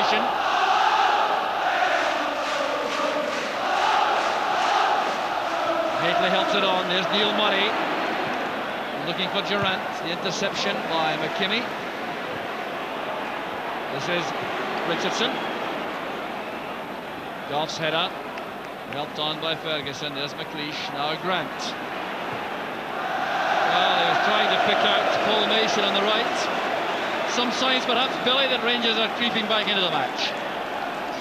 possession. Hateley helps it on. There's Neil Murray looking for Durant. The interception by McKimmie. This is Richardson. Goff's header, helped on by Ferguson. There's McLeish. Now Grant. Well, he was trying to pick out Paul Mason on the right. Some signs, perhaps, Billy, that Rangers are creeping back into the match.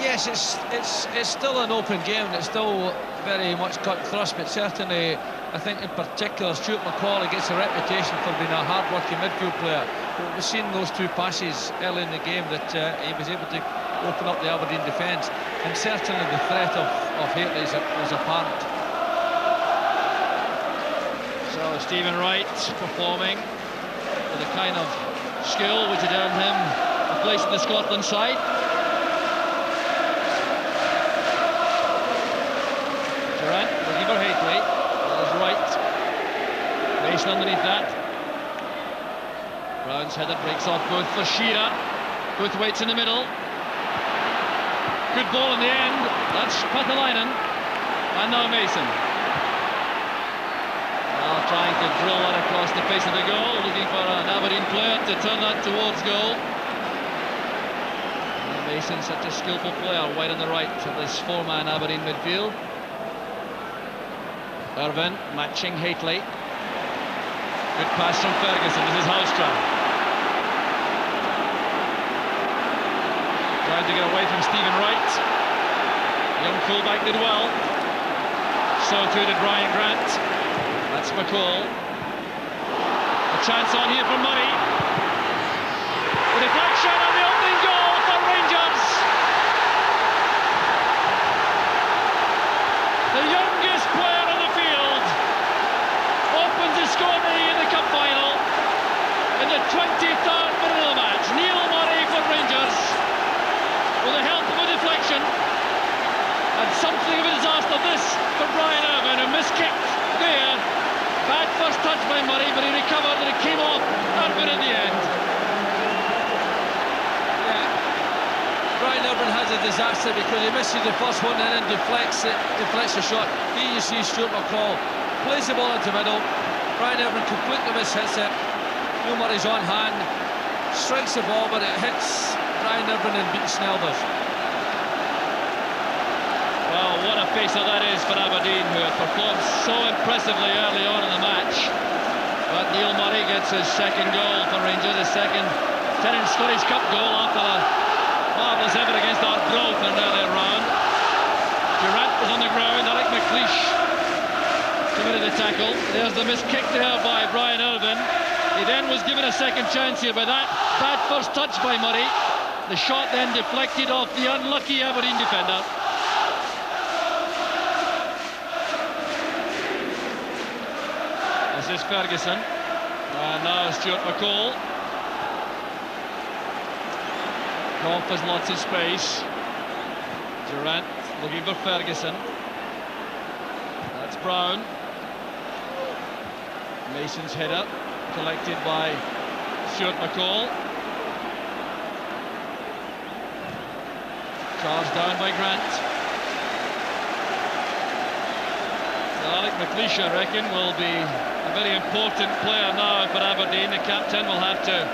Yes, it's still an open game. It's still very much cut thrust, but certainly, I think in particular, Stuart McCauley gets a reputation for being a hard-working midfield player. But we've seen those two passes early in the game that he was able to open up the Aberdeen defence, and certainly the threat of Hateley was apparent. So Stephen Wright performing with a kind of skill which had earned him a place in the Scotland side. Durant looking for Hateley. There's Wright. Mason underneath that. Brown's header breaks off Booth for Shearer. Booth waits in the middle. Good ball in the end. That's Paatelainen. And now Mason. Now trying to drill that across the face of the goal. Looking for an Aberdeen player to turn that towards goal. And Mason, such a skillful player, wide on the right of this four-man Aberdeen midfield. Irvine matching Hateley. Good pass from Ferguson. This is Houstra. Trying to get away from Stephen Wright. Young fullback did well. So too did Brian Grant. That's McCall. A chance on here for Murray. The deflection and the opening goal for Rangers. The youngest player on the field opens the scoring in the cup final in the 23rd minute of the match. Neil Murray for Rangers, with the help of a deflection, and something of a disaster this for Brian Irvine, who miskicked there. Bad first touch by Murray, but he recovered and it came off Irvine at the end. Yeah, Brian Irvine has a disaster because he misses the first one and then deflects the shot. Here you see Stuart McCall plays the ball into middle. Brian Irvine completely mishits it. Neil Murray's on hand, strikes the ball, but it hits Brian Irvine and beats Snelders. Well, what a facer that is for Aberdeen, who had performed so impressively early on in the match. But Neil Murray gets his second goal for Rangers, his second 10th Scottish Cup goal after a marvellous effort against Arbroath in an earlier round. Durant was on the ground. Alec McLeish committed the tackle. There's the missed kick there by Brian Irvine. He then was given a second chance here by that bad first touch by Murray. The shot then deflected off the unlucky Aberdeen defender. This is Ferguson. And now Stuart McCall. Goff has lots of space. Durant looking for Ferguson. That's Brown. Mason's header collected by Stuart McCall. Charged down by Grant. Alec McLeish, I reckon, will be a very important player now for Aberdeen. The captain will have to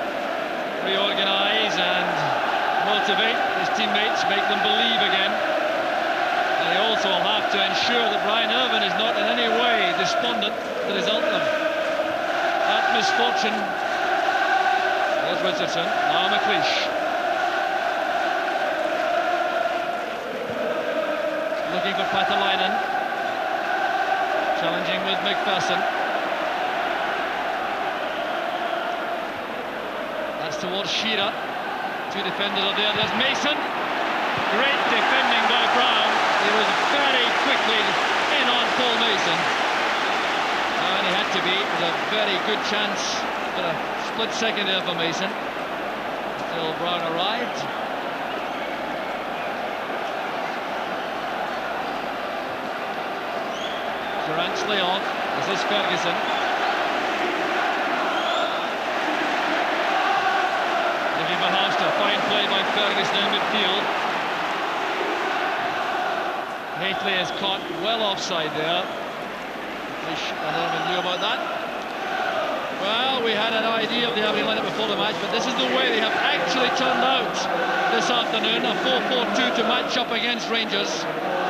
reorganise and motivate his teammates, make them believe again. And he also will have to ensure that Brian Irvine is not in any way despondent as a result of that misfortune. There's Richardson, now McLeish. Looking for Paatelainen. Challenging with McPherson. That's towards Shearer. Two defenders are there. There's Mason. Great defending by Brown. He was very quickly in on Paul Mason. And he had to be. It was a very good chance for a split second there for Mason until Brown arrived. Durant's layoff. This is Ferguson. Looking for Houstra. Fine play by Ferguson in midfield. Haitley is caught well offside there. I don't know if knew about that. Well, we had an idea of the Aberdeen lineup before the match, but this is the way they have actually turned out this afternoon. A 4-4-2 to match up against Rangers.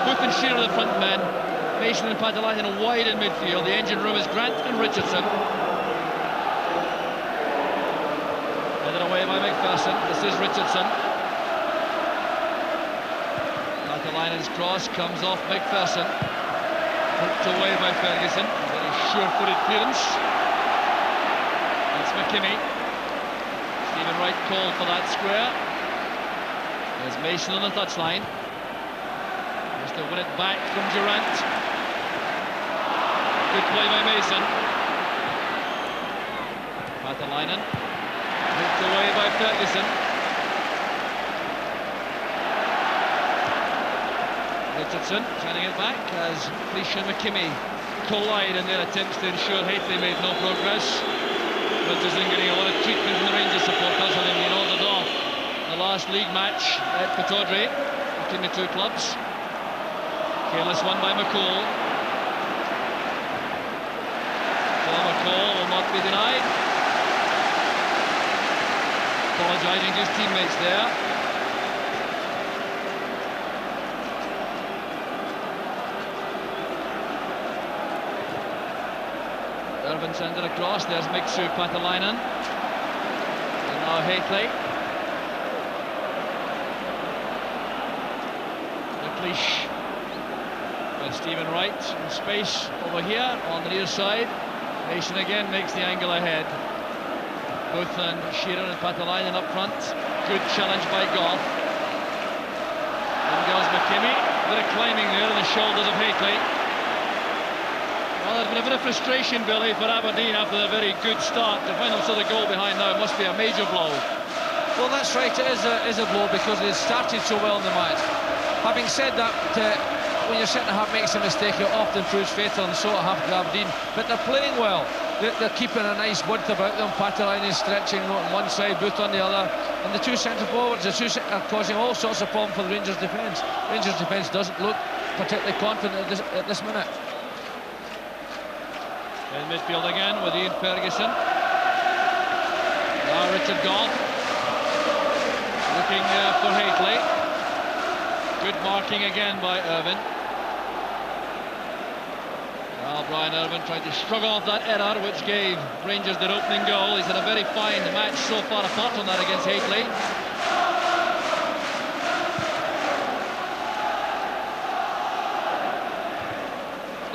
Booth and Shearer are the front men. Mason and Patalainen wide in midfield. The engine room is Grant and Richardson. Headed away by McPherson. This is Richardson. Patalainen's cross comes off McPherson. Hooked away by Ferguson. Very sure-footed clearance. That's McKimmie. Stephen Wright called for that square. There's Mason on the touchline. Has to win it back from Durant. Good play by Mason. Patalainen. Hooked away by Ferguson. Richardson trying to get back as Cleese and McKimmie collide in their attempts to ensure Haitley made no progress. Richardson getting a lot of treatment from the Rangers supporters, having been ordered off in the last league match at Pittodrie between the two clubs. Careless one by McCall. McCall will not be denied. Apologising to his teammates there. Irvin sends it across. There's Mixu Patalainen. And now Haitley. McLeish. With Stephen Wright in space over here on the near side. Mason again makes the angle ahead. Booth and Shearer and Patalainen up front. Good challenge by Goff. In goes McKimmie. A bit of climbing there on the shoulders of Haitley. Well, there's been a bit of frustration, Billy, for Aberdeen after their very good start. To find themselves a goal behind now must be a major blow. Well, that's right, it is a blow because they started so well in the match. Having said that, when you're sitting half makes a mistake, it often proves fatal, and so it happened to Aberdeen. But they're playing well. They're keeping a nice width about them. Patalainen stretching on one side, Booth on the other, and the two centre forwards are causing all sorts of problems for the Rangers defence. Rangers defence doesn't look particularly confident at this minute. In midfield again with Ian Ferguson. Now Richard Goff looking for Haitley. Good marking again by Irvin. Well, Brian Irvin tried to shrug off that error which gave Rangers their opening goal. He's had a very fine match so far apart from that against Haitley.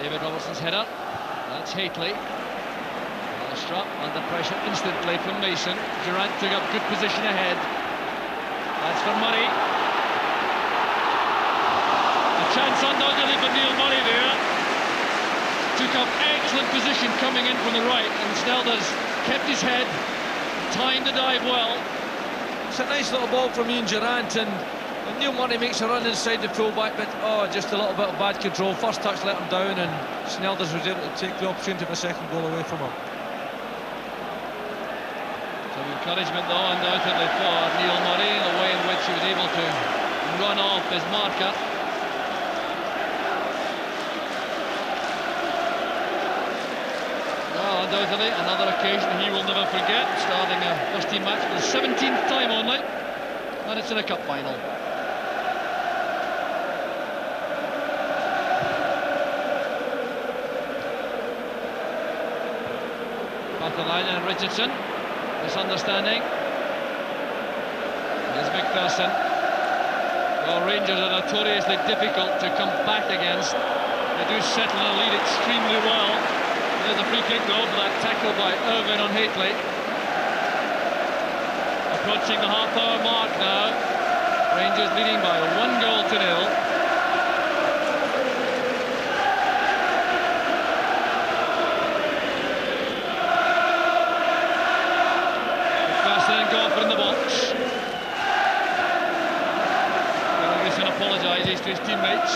David Robertson's header. That's Haitley. Struck under pressure instantly from Mason. Durant took up good position ahead. That's for Murray. A chance undoubtedly for Neil Murray there. Took up excellent position coming in from the right, and Snelders kept his head, timed the dive well. It's a nice little ball from Ian Durant, and Neil Murray makes a run inside the fullback, but just a little bit of bad control. First touch let him down, and Snelders was able to take the opportunity of a second goal away from him. Some encouragement though undoubtedly for Neil Murray, the way in which he was able to run off his marker. Well, undoubtedly another occasion he will never forget, starting a first team match for the 17th time only, and it's in a cup final. Patalainen and Richardson. Misunderstanding. There's McPherson. Well, Rangers are notoriously difficult to come back against. They do settle in a lead extremely well. There's a free kick goal for that tackle by Irvin on Haitley. Approaching the half-hour mark now. Rangers leading by 1-0. In the box. Ferguson apologises to his teammates.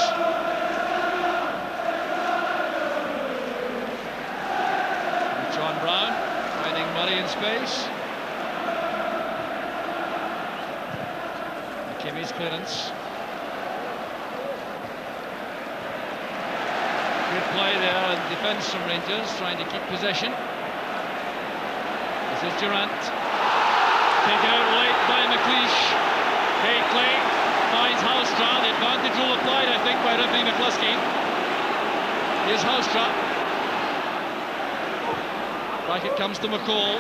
John Brown finding Murray in space. Kimmy's clearance. Good play there and defence from Rangers, trying to keep possession. This is Durant. Taken out late by McLeish. Haitley finds Houstra. The advantage rule applied, I think, by referee McCluskey. Here's Houstra. Back it comes to McCall.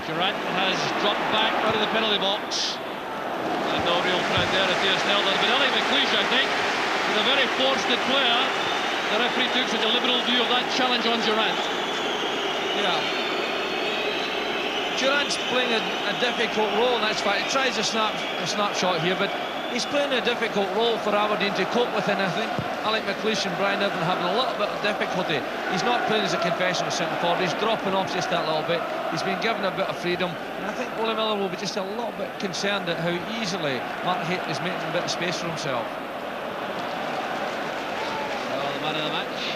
Durant has dropped back out of the penalty box. And no real threat there if here's Snelder. But Ellie McLeish, I think, with a very fortunate player, the referee took such a liberal view of that challenge on Durant. Yeah. Durant's playing a difficult role, and that's why he tries a snapshot here, but he's playing a difficult role for Aberdeen to cope with, and I think Alec McLeish and Brian Irvine having a little bit of difficulty. He's not playing as a conventional centre forward, he's dropping off just that little bit. He's been given a bit of freedom, and I think Willie Miller will be just a little bit concerned at how easily Mark Haitley's making a bit of space for himself. Well, the man of the match.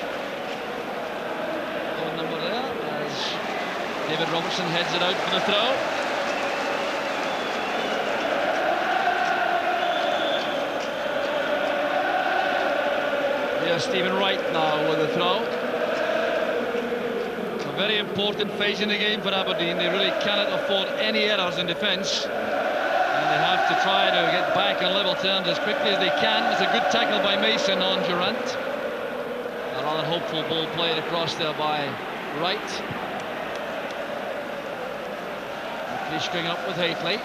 Phone number there as David Robertson heads it out for the throw. Here's Stephen Wright now with the throw. A very important phase in the game for Aberdeen. They really cannot afford any errors in defence, and they have to try to get back on level terms as quickly as they can. It's a good tackle by Mason on Durant. A rather hopeful ball played across there by Wright. McLeish going up with Haitley.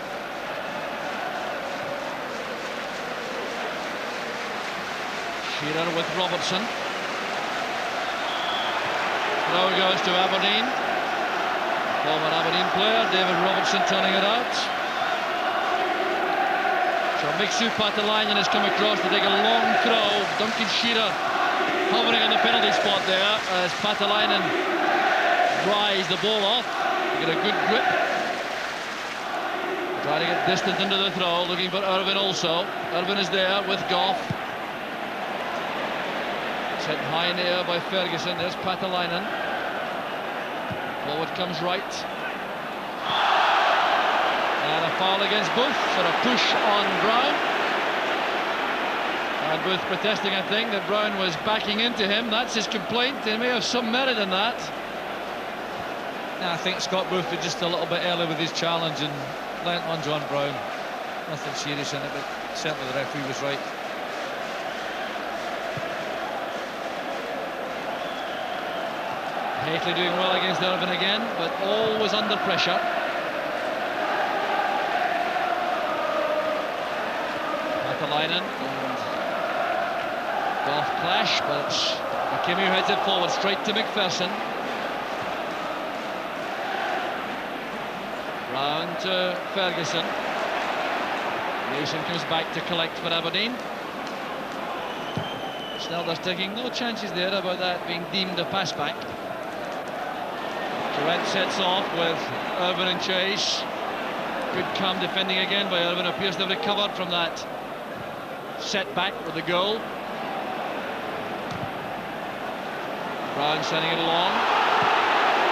Shearer with Robertson. Throw goes to Aberdeen. Former Aberdeen player, David Robertson, turning it out. So Mixu Patalainen has come across to take a long throw. Duncan Shearer hovering on the penalty spot there as Patalainen dries the ball off. Get a good grip. Trying to get distant into the throw, looking for Irvine also. Irvine is there with Goff. Hit high in the air by Ferguson. There's Patalainen. Forward comes Wright. And a foul against Booth for a push on Brown. And Booth protesting, I think, that Brown was backing into him. That's his complaint. He may have some merit in that. I think Scott Booth was just a little bit early with his challenge and lent on John Brown. Nothing serious in it, but certainly the referee was right. Haitley doing well against Irvine again, but always under pressure. Patalainen and Goff clash, but McKimmie heads it forward straight to McPherson. Round to Ferguson. Mason comes back to collect for Aberdeen. Snelder's taking no chances there about that being deemed a pass back. Durant sets off with Irvine and Chase. Good calm defending again by Irvine. Appears to have recovered from that setback with the goal. Brown sending it along.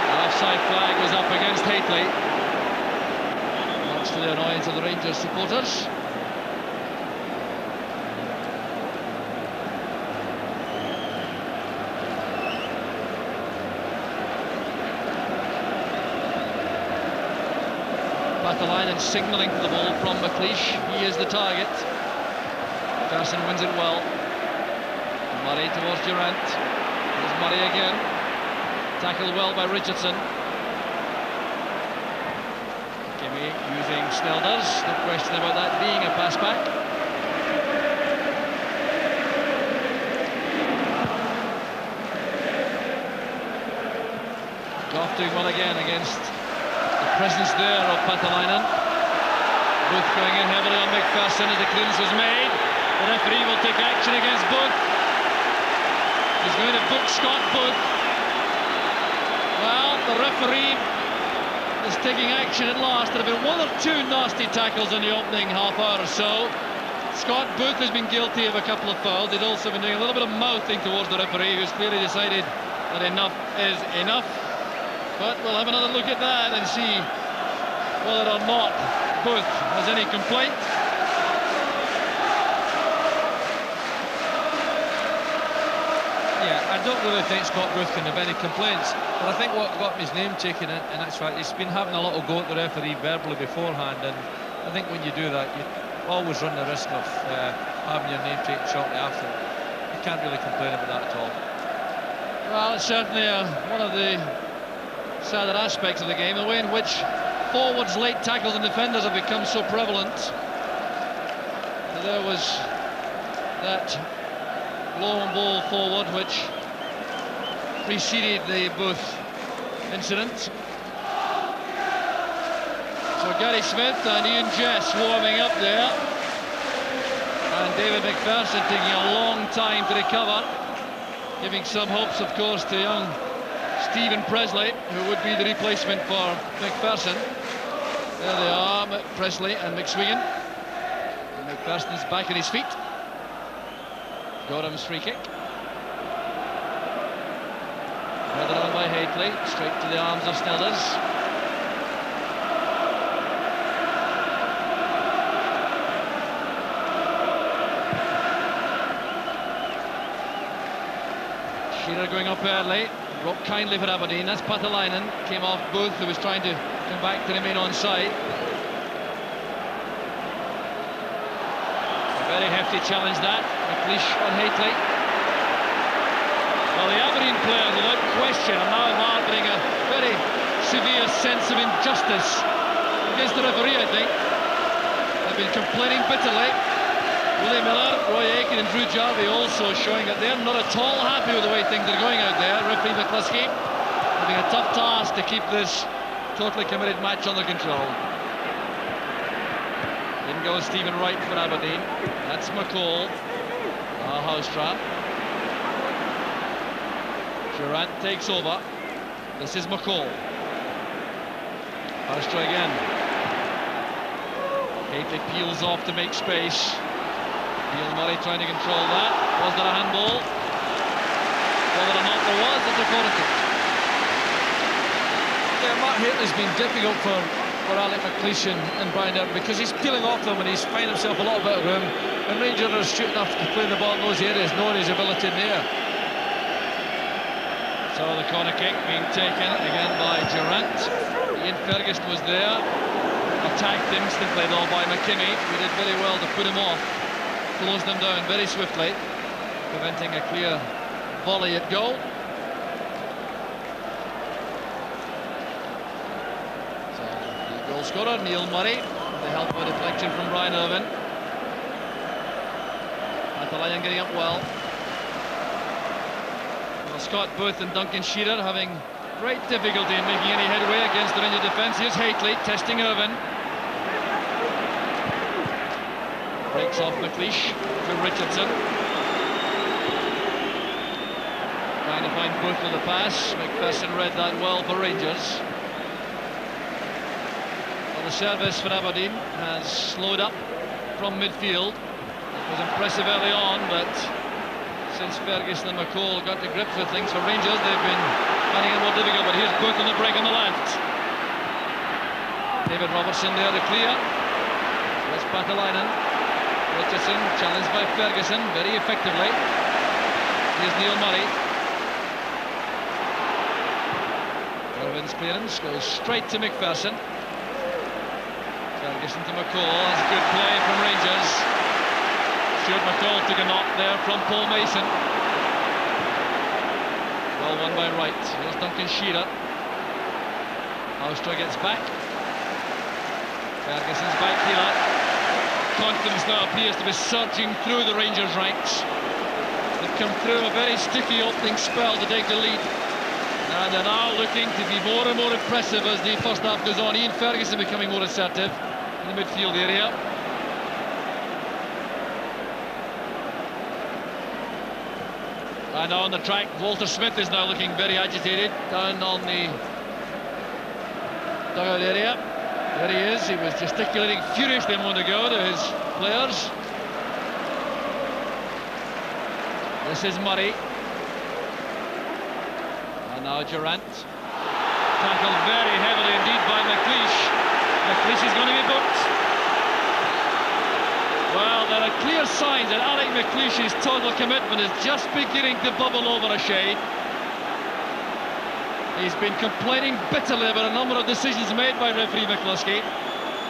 The offside flag was up against Haitley, much to the annoyance of the Rangers supporters. Patalainen signalling for the ball from McLeish. He is the target. Carson wins it well. Murray towards Durant. There's Murray again. Tackled well by Richardson. Kimmy using Snelders. No question about that being a pass back. Goff doing well again against presence there of Patalainen. Booth going in heavily on McPherson as the clearance was made. The referee will take action against Booth. He's going to book Scott Booth. Well, the referee is taking action at last. There have been one or two nasty tackles in the opening half hour or so. Scott Booth has been guilty of a couple of fouls. He'd also been doing a little bit of mouthing towards the referee, who's clearly decided that enough is enough. But we'll have another look at that and see whether or not Booth has any complaint. Yeah, I don't really think Scott Booth can have any complaints, but I think what got his name taken in actual fact, he's been having a little go at the referee verbally beforehand, and I think when you do that, you always run the risk of having your name taken shortly after. You can't really complain about that at all. Well, it's certainly one of the sadder aspects of the game, the way in which forwards' late tackles and defenders have become so prevalent. There was that low ball forward which preceded the Booth incident. So Gary Smith and Ian Jess warming up there, and David McPherson taking a long time to recover, giving some hopes, of course, to young Stephen Presley, who would be the replacement for McPherson. There they are, Presley and McSweeney. And McPherson's back on his feet. Gorham's free kick. Headed on by Hately, straight to the arms of Snellers. Shearer going up early, broke kindly for Aberdeen. That's Patalainen, came off Booth, who was trying to come back to remain on side. A very hefty challenge that, McLeish on Hately. Well, the Aberdeen players, without question, are now harbouring a very severe sense of injustice against the referee, I think. They've been complaining bitterly. Willie Miller, Roy Aitken and Drew Jarvie also showing that they're not at all happy with the way things are going out there. Referee McCluskey having a tough task to keep this totally committed match under control. In goes Stephen Wright for Aberdeen. That's McCall. Houstra. Durant takes over. This is McCall. Houstra again. Hately peels off to make space. Neil Murray trying to control that. Was there a handball? Whether or not there was, it's a corner kick. Yeah, Matt Hately's been difficult for Alec McLeish and Brian Irvine, because he's peeling off them and he's finding himself a little bit of room. And Rangers are astute enough to play the ball in those areas, knowing his ability in the air. So the corner kick being taken again by Durant. Ian Ferguson was there. Attacked instantly though by McKimmie, who did very well to put him off. Closed them down very swiftly, preventing a clear volley at goal. So the goal scorer, Neil Murray, with the help of a deflection from Brian Irvine. Patalainen getting up well. Scott Booth and Duncan Shearer having great difficulty in making any headway against the Rangers defence. Here's Hately testing Irvine. Breaks off McLeish to Richardson. Trying to find Booth with the pass. McPherson read that well for Rangers. Well, the service for Aberdeen has slowed up from midfield. It was impressive early on, but since Ferguson and McCall got to grips with things for Rangers, they've been finding it more difficult. But here's Booth on the break on the left. David Robertson there to clear. That's Patalainen. Richardson challenged by Ferguson very effectively. Here's Neil Murray. Irvine's clearance goes straight to McPherson. Ferguson to McCall. That's a good play from Rangers. Stuart McCall took a knock there from Paul Mason. Well won by Wright. Here's Duncan Shearer. Houstra gets back. Ferguson's back here. Confidence now appears to be surging through the Rangers ranks. They've come through a very sticky opening spell to take the lead, and they're now looking to be more and more impressive as the first half goes on. Ian Ferguson becoming more assertive in the midfield area. And on the track, Walter Smith is now looking very agitated down on the dugout area. There he is. He was gesticulating furiously a moment ago to his players. This is Murray. And now Durant. Tackled very heavily indeed by McLeish. clear signs that Alec McLeish's total commitment is just beginning to bubble over a shade. He's been complaining bitterly about a number of decisions made by referee McCluskey,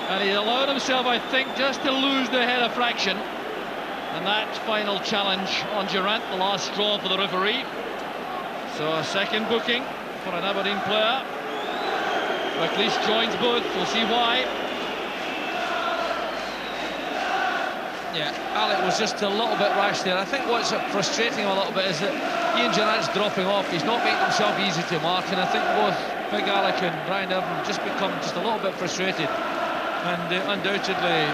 and he allowed himself, I think, just to lose the head a fraction. And that final challenge on Durant, the last straw for the referee. So a second booking for an Aberdeen player. McLeish joins both, we'll see why. Yeah, Alec was just a little bit rash there. I think what's frustrating him a little bit is that Ian Durant's dropping off. He's not making himself easy to mark, and I think both Big Alec and Brian Irvine just become just a little bit frustrated. And undoubtedly,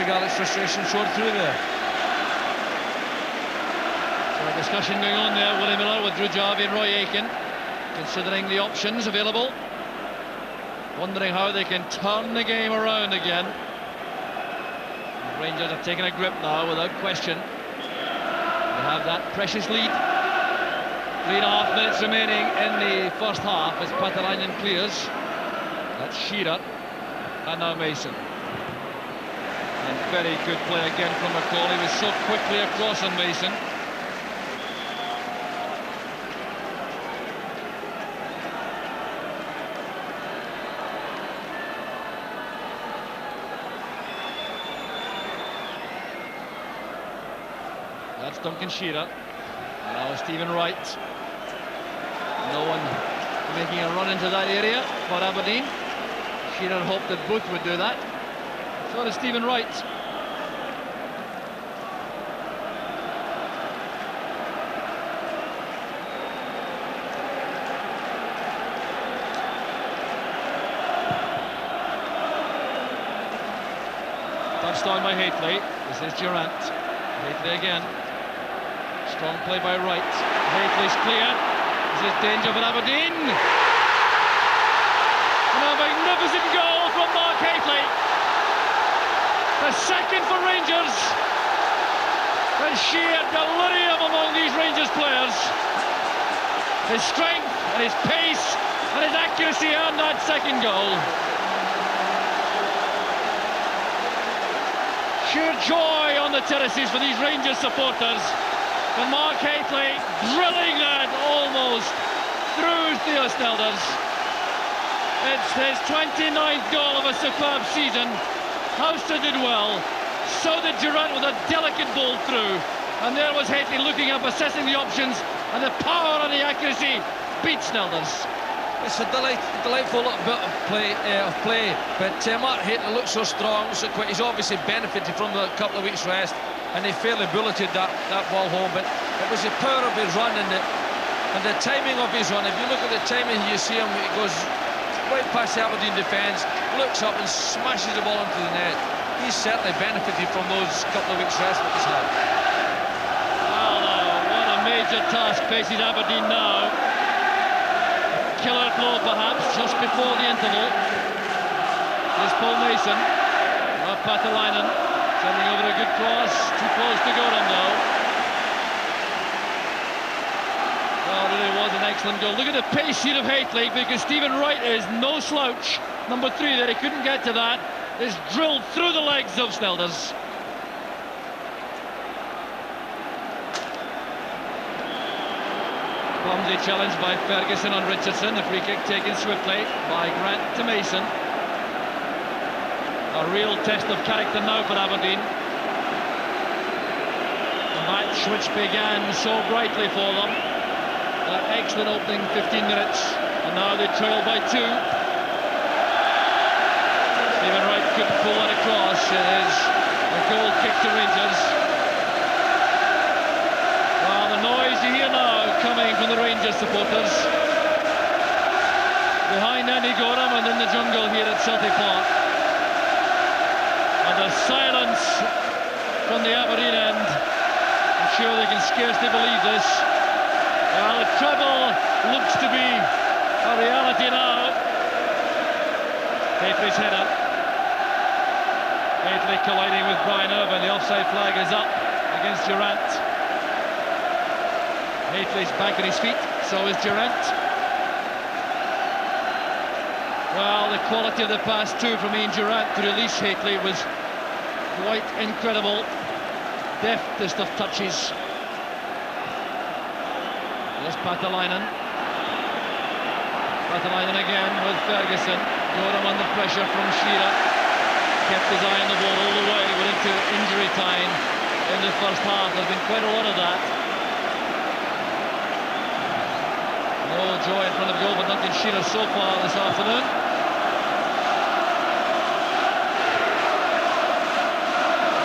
Big Alec's frustration showed through there. So a discussion going on there, Willie Miller with Drew Jarvie and Roy Aitken, considering the options available, wondering how they can turn the game around again. Rangers have taken a grip now, without question. They have that precious lead. 3.5 minutes remaining in the first half as Patalainen clears. That's Shearer, and now Mason. And very good play again from McCall. He was so quickly across on Mason. That's Duncan Shearer. Now Stephen Wright. No one making a run into that area for Aberdeen. Shearer hoped that both would do that. So does Stephen Wright. Touched on by Haitley. This is Durant. Haitley again. Strong play by Wright. Haitley's clear. This is danger for Aberdeen. And a magnificent goal from Mark Haitley. The second for Rangers. And sheer delirium among these Rangers players. His strength and his pace and his accuracy earned that second goal. Sheer joy on the terraces for these Rangers supporters. And Mark Haitley drilling that almost through Theo Snelders. It's his 29th goal of a superb season. Houster did well, so did Durant with a delicate ball through. And there was Haitley looking up, assessing the options, and the power and the accuracy beat Snelders. It's a delightful little bit of play, but Mark Haitley looks so strong, so quick. He's obviously benefited from the couple of weeks' rest, and he fairly bulleted that ball home. But it was the power of his run and the timing of his run. If you look at the timing, you see him, he goes right past the Aberdeen defence, looks up and smashes the ball into the net. He's certainly benefited from those couple of weeks' rest that he's had. Well, what a major task faces Aberdeen now. Killer blow perhaps just before the interval. There's Paul Mason. Patalainen sending over a good cross. Too close to Gorham though. Well, it really was an excellent goal. Look at the pace here of Haitley, because Stephen Wright is no slouch. Number 3 there, he couldn't get to that. Is drilled through the legs of Snelders. Clumsy challenge by Ferguson on Richardson. The free kick taken swiftly by Grant to Mason. A real test of character now for Aberdeen. A match which began so brightly for them. That excellent opening 15 minutes. And now they trail by 2. Stephen Wright couldn't pull that across. It is a goal kick to Rangers. Well, the noise you hear now coming from the Rangers supporters. Behind Andy Gorham and in the jungle here at Celtic Park. And the silence from the Aberdeen end. I'm sure they can scarcely believe this. Well, the treble looks to be a reality now. Haitley's header. Haitley colliding with Brian Irvine. The offside flag is up against Durant. Haitley's back on his feet, so is Durant. Well, the quality of the pass too from Ian Durant to release Haitley was quite incredible. deftest of touches. There's Patalainen. Patalainen again with Ferguson. Got him under pressure from Shearer. Kept his eye on the ball all the way. Went into injury time in the first half. There's been quite a lot of that. No joy in front of goal for Duncan Shearer so far this afternoon.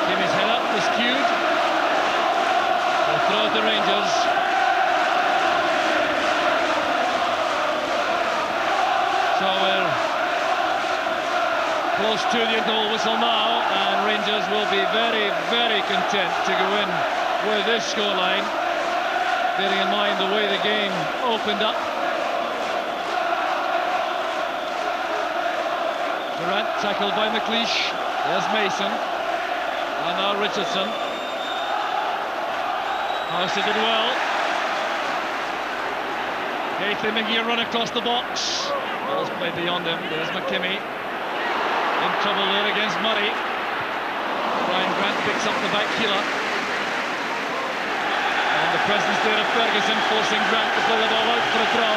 Kimmy's header was cued. They'll throw it to Rangers. So we're close to the goal whistle now, and Rangers will be very, very content to go in with this scoreline, bearing in mind the way the game opened up. Durant tackled by McLeish. There's Mason. And now Richardson. House did well. Gately making a run across the box. Ball's played beyond him. There's McKimmie. In trouble there against Murray. Ryan Grant picks up the back heeler. And the presence there of Ferguson forcing Grant to pull the ball out for a throw.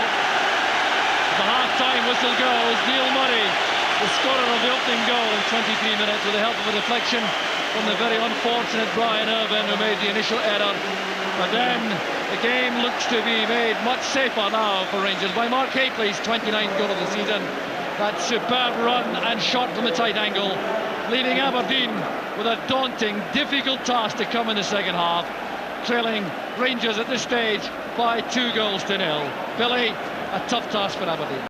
The half-time whistle goes. Neil Murray, the scorer of the opening goal in 23 minutes, with the help of a deflection from the very unfortunate Brian Irvin, who made the initial error. But then the game looks to be made much safer now for Rangers by Mark Hateley's 29th goal of the season. That superb run and shot from the tight angle, leaving Aberdeen with a daunting, difficult task to come in the second half, trailing Rangers at this stage by 2-0. Billy, a tough task for Aberdeen.